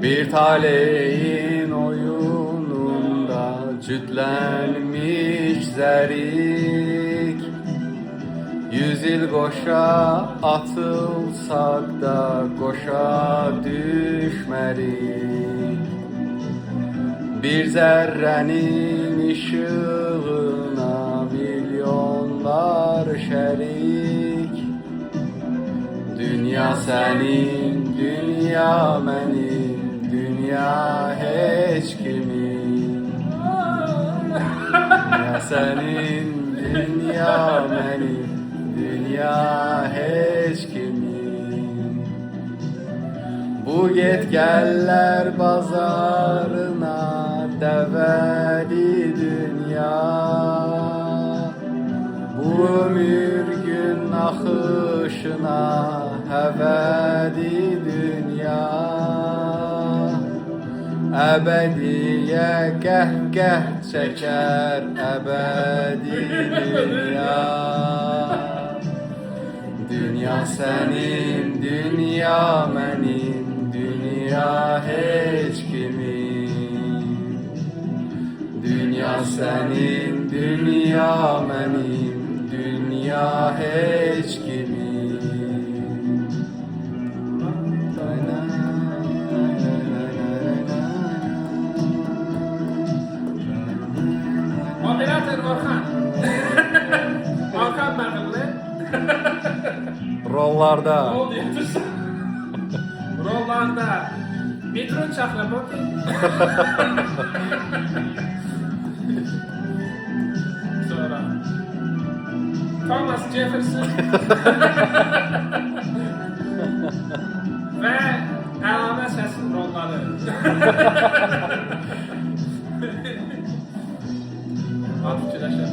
Bir taleyin oyununda cütlenmiş zerik. 100 yıl koşa atılsak da koşa düşmerik. Bir zerrenin ışığına milyonlar şerik. Dünya senin, dünya benim, dünya hiç kimin. Dünya senin, dünya benim, dünya hiç kimin. Bu yetgeller bazarına develi dünya. Bu ömür gün akışına hevedi dünya. Ebediye geh çeker ebedi dünya. Dünya senin, dünya benim, dünya hiç kimin. Dünya senin, dünya benim, dünya hiç kimin. Moderator Orhan. Orhan bakımlı. Rollarda. Rol diyorsun. Rollarda. Metro Chakraborty. Sonra. Thomas Jefferson. Ve əlavə səsin rolları. Ad fikirləşəm.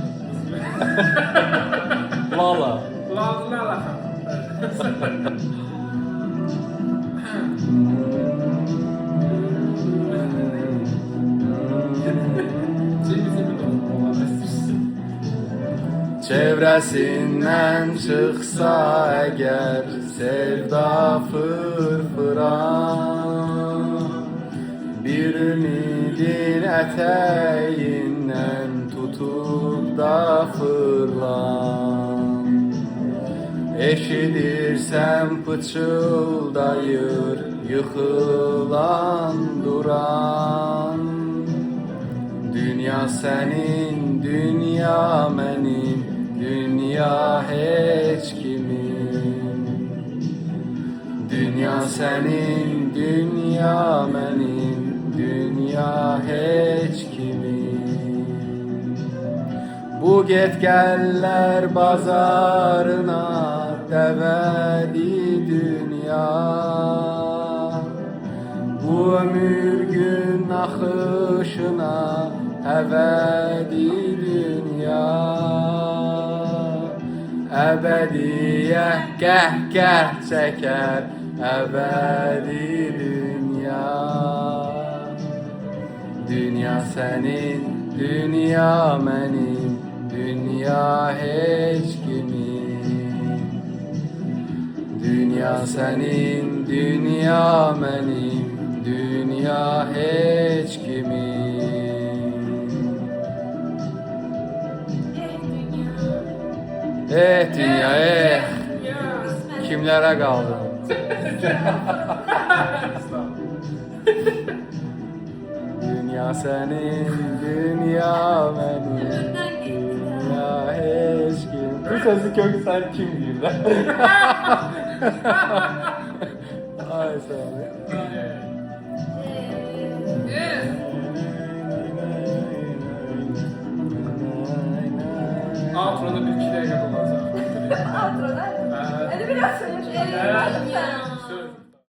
Lala. Lala xanım. Çevresinden çıksa eğer sevda fırfıran, bir ümidin eteğinden tutup da fırlan. Eşidirsen pıçıldayır yıkılan duran. Dünya senin, dünya benim, dünya hiç kimin. Dünya senin, dünya benim, dünya hiç kimin. Bu getgeller bazarına develi dünya. Bu ömür gün akışına ebedi dünya. Ebediye geh çeker ebedi dünya. Dünya senin, dünya benim, dünya hiç kimin. Dünya senin, dünya benim, dünya hiç kimin. Dünya kimlere kaldı? Dünya senin, dünya benim, dünya hiç kim. Bu sözü kök sen kim diyeyim lan? Ay sağ Outro'da bir iki dakika dolanacak. Outro'da? Hadi biraz söyle. Evet.